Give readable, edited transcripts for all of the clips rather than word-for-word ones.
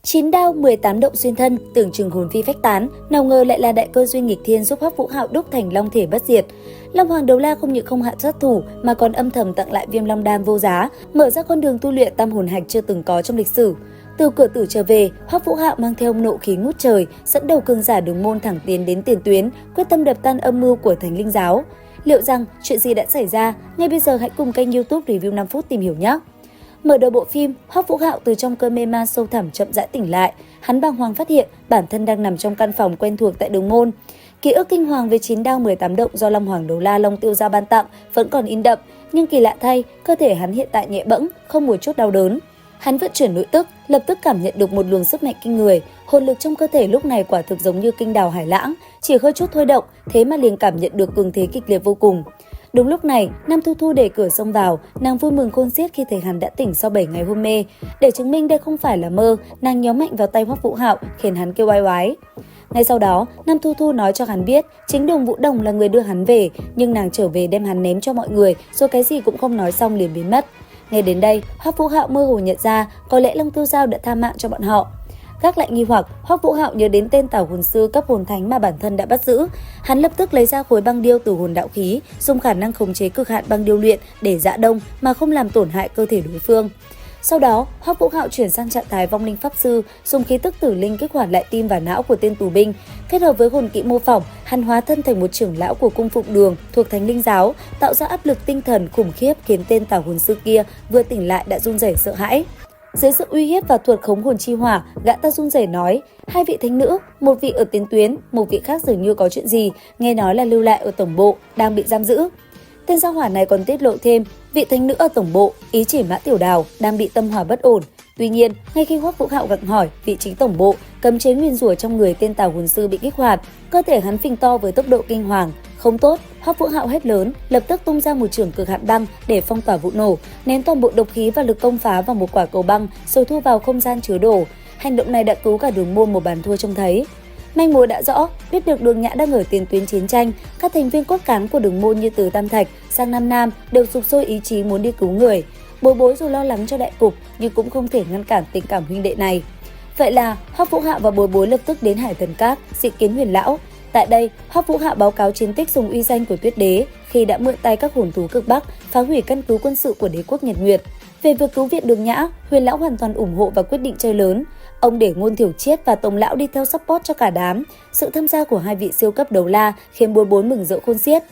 Chín đao 18 động xuyên thân, tưởng chừng hồn phi phách tán, nào ngờ lại là đại cơ duyên nghịch thiên giúp Hoắc Vũ Hạo đúc thành long thể bất diệt. Long Hoàng Đấu La không những không hạ sát thủ mà còn âm thầm tặng lại Viêm Long Đan vô giá, mở ra con đường tu luyện tam hồn hạch chưa từng có trong lịch sử. Từ cửa tử trở về, Hoắc Vũ Hạo mang theo nộ khí ngút trời, dẫn đầu cường giả Đường Môn thẳng tiến đến tiền tuyến, quyết tâm đập tan âm mưu của Thánh Linh Giáo. Liệu rằng chuyện gì đã xảy ra? Ngay bây giờ hãy cùng kênh YouTube Review 5 phút tìm hiểu nhé! Mở đầu bộ phim, Hoắc Vũ Hạo từ trong cơn mê man sâu thẳm chậm rãi tỉnh lại. Hắn bàng hoàng phát hiện bản thân đang nằm trong căn phòng quen thuộc tại Đường Môn. Ký ức kinh hoàng về 9 đao 18 động do Long Hoàng Đấu La Long Tiêu Gia ban tặng vẫn còn in đậm, nhưng kỳ lạ thay, cơ thể hắn hiện tại nhẹ bẫng, không một chút đau đớn. Hắn vận chuyển nội tức, lập tức cảm nhận được một luồng sức mạnh kinh người. Hồn lực trong cơ thể lúc này quả thực giống như kinh đào hải lãng, chỉ hơi chút thôi động, thế mà liền cảm nhận được cường thế kịch liệt vô cùng. Đúng lúc này, Nam Thu Thu đẩy cửa xông vào, nàng vui mừng khôn xiết khi thấy hắn đã tỉnh sau 7 ngày hôn mê. Để chứng minh đây không phải là mơ, nàng nhó mạnh vào tay Hoắc Vũ Hạo, khiến hắn kêu oai oái. Ngay sau đó, Nam Thu Thu nói cho hắn biết chính Đường Vũ Đồng là người đưa hắn về, nhưng nàng trở về đem hắn ném cho mọi người, rồi cái gì cũng không nói xong liền biến mất. Ngay đến đây, Hoắc Vũ Hạo mơ hồ nhận ra có lẽ Long Tiêu Giao đã tha mạng cho bọn họ. Gác lại nghi hoặc, Hoắc Vũ Hạo nhớ đến tên tảo hồn sư cấp hồn thánh mà bản thân đã bắt giữ. Hắn lập tức lấy ra khối băng điêu từ hồn đạo khí, dùng khả năng khống chế cực hạn băng điêu luyện để giã đông mà không làm tổn hại cơ thể đối phương. Sau đó, Hoắc Vũ Hạo chuyển sang trạng thái vong linh pháp sư, dùng khí tức tử linh kích hoạt lại tim và não của tên tù binh. Kết hợp với hồn kỹ mô phỏng, hắn hóa thân thành một trưởng lão của cung phụng Đường thuộc Thánh Linh Giáo, tạo ra áp lực tinh thần khủng khiếp khiến tên tảo hồn sư kia vừa tỉnh lại đã run rẩy sợ hãi. Dưới sự uy hiếp và thuật khống hồn chi hỏa, gã ta run rẩy nói: hai vị thánh nữ, một vị ở tiền tuyến, một vị khác dường như có chuyện gì, nghe nói là lưu lại ở tổng bộ, đang bị giam giữ. Tên gia hỏa này còn tiết lộ thêm, vị thánh nữ ở tổng bộ, ý chỉ Mã Tiểu Đào, đang bị tâm hỏa bất ổn. Tuy nhiên, ngay khi Hoắc Vũ Hạo gặng hỏi vị trí tổng bộ, cấm chế nguyên rủa trong người tên tảo hồn sư bị kích hoạt, cơ thể hắn phình to với tốc độ kinh hoàng. Không tốt, Hoắc Vũ Hạo hét lớn, lập tức tung ra một chưởng cực hạn băng để phong tỏa vụ nổ, ném toàn bộ độc khí và lực công phá vào một quả cầu băng, rồi thu vào không gian chứa đồ. Hành động này đã cứu cả Đường Môn một bàn thua trông thấy. Manh mối đã rõ, biết được Đường Nhã đang ở tiền tuyến chiến tranh, các thành viên cốt cán của Đường Môn như từ Tam Thạch sang Nam Nam đều sục sôi ý chí muốn đi cứu người. Bối Bối dù lo lắng cho đại cục nhưng cũng không thể ngăn cản tình cảm huynh đệ này. Vậy là Hoắc Vũ Hạo và Bối Bối lập tức đến Hải Thần Các dị kiến Huyền Lão. Tại đây, Hoắc Vũ Hạo báo cáo chiến tích dùng uy danh của Tuyết Đế khi đã mượn tay các hồn thú cực Bắc phá hủy căn cứ quân sự của đế quốc Nhật Nguyệt. Về việc cứu viện Đường Nhã, Huyền Lão hoàn toàn ủng hộ và quyết định chơi lớn. Ông để Ngôn Thiểu Triết và Tống Lão đi theo support cho cả đám. Sự tham gia của hai vị siêu cấp đấu la khiến Bối Bối mừng rỡ khôn xiết.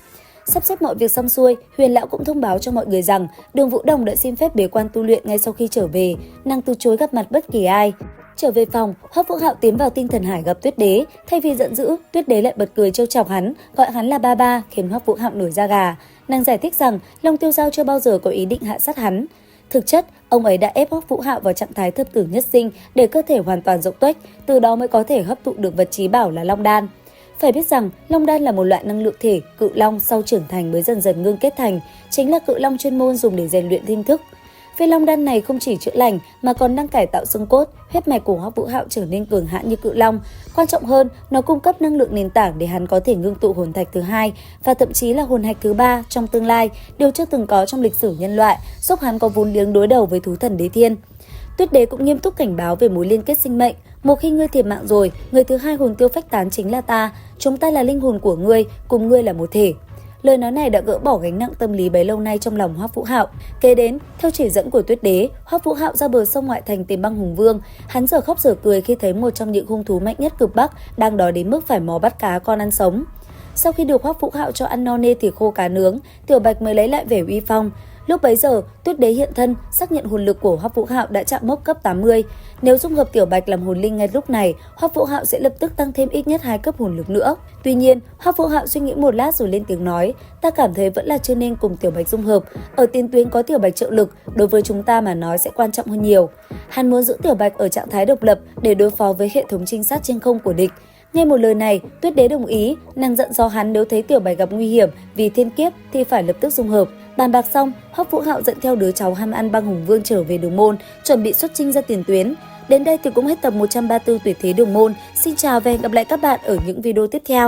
Sắp xếp mọi việc xong xuôi, Huyền Lão cũng thông báo cho mọi người rằng Đường Vũ Đồng đã xin phép bế quan tu luyện ngay sau khi trở về, nàng từ chối gặp mặt bất kỳ ai. Trở về phòng, Hoắc Vũ Hạo tiến vào Tinh Thần Hải gặp Tuyết Đế, thay vì giận dữ, Tuyết Đế lại bật cười trêu chọc hắn, gọi hắn là ba ba, khiến Hoắc Vũ Hạo nổi da gà. Nàng giải thích rằng Long Tiêu Giao chưa bao giờ có ý định hạ sát hắn. Thực chất, ông ấy đã ép Hoắc Vũ Hạo vào trạng thái thập tử nhất sinh để cơ thể hoàn toàn rộng tuếch, từ đó mới có thể hấp thụ được vật chí bảo là Long Đan. Phải biết rằng, Long Đan là một loại năng lượng thể, cự long sau trưởng thành mới dần dần ngưng kết thành, chính là cự long chuyên môn dùng để rèn luyện linh thức. Viên Long Đan này không chỉ chữa lành mà còn đang cải tạo xương cốt, huyết mạch của Hoắc Vũ Hạo trở nên cường hãn như cự long. Quan trọng hơn, nó cung cấp năng lượng nền tảng để hắn có thể ngưng tụ hồn thạch thứ hai và thậm chí là hồn hạch thứ ba trong tương lai, điều chưa từng có trong lịch sử nhân loại, giúp hắn có vốn liếng đối đầu với thú thần đế thiên. Tuyết Đế cũng nghiêm túc cảnh báo về mối liên kết sinh mệnh. Một khi ngươi thiệt mạng rồi, người thứ hai hồn tiêu phách tán chính là ta. Chúng ta là linh hồn của ngươi, cùng ngươi là một thể. Lời nói này đã gỡ bỏ gánh nặng tâm lý bấy lâu nay trong lòng Hoắc Vũ Hạo. Kế đến, theo chỉ dẫn của Tuyết Đế, Hoắc Vũ Hạo ra bờ sông ngoại thành tìm Băng Hùng Vương. Hắn giờ khóc giờ cười khi thấy một trong những hung thú mạnh nhất cực Bắc đang đói đến mức phải mò bắt cá con ăn sống. Sau khi được Hoắc Vũ Hạo cho ăn no nê thịt khô cá nướng, Tiểu Bạch mới lấy lại vẻ uy phong. Lúc bấy giờ, Tuyết Đế hiện thân, xác nhận hồn lực của Hoắc Vũ Hạo đã chạm mốc cấp 80. Nếu dung hợp Tiểu Bạch làm hồn linh ngay lúc này, Hoắc Vũ Hạo sẽ lập tức tăng thêm ít nhất 2 cấp hồn lực nữa. Tuy nhiên, Hoắc Vũ Hạo suy nghĩ một lát rồi lên tiếng nói, ta cảm thấy vẫn là chưa nên cùng Tiểu Bạch dung hợp. Ở tiền tuyến có Tiểu Bạch trợ lực, đối với chúng ta mà nói sẽ quan trọng hơn nhiều. Hắn muốn giữ Tiểu Bạch ở trạng thái độc lập để đối phó với hệ thống trinh sát trên không của địch. Nghe một lời này, Tuyết Đế đồng ý, nàng dặn dò hắn nếu thấy Tiểu Bạch gặp nguy hiểm vì thiên kiếp thì phải lập tức dung hợp. Bàn bạc xong, Hoắc Vũ Hạo dẫn theo đứa cháu ham ăn Băng Hùng Vương trở về Đường Môn, chuẩn bị xuất chinh ra tiền tuyến. Đến đây thì cũng hết tập 134 Tuyệt Thế Đường Môn. Xin chào và hẹn gặp lại các bạn ở những video tiếp theo.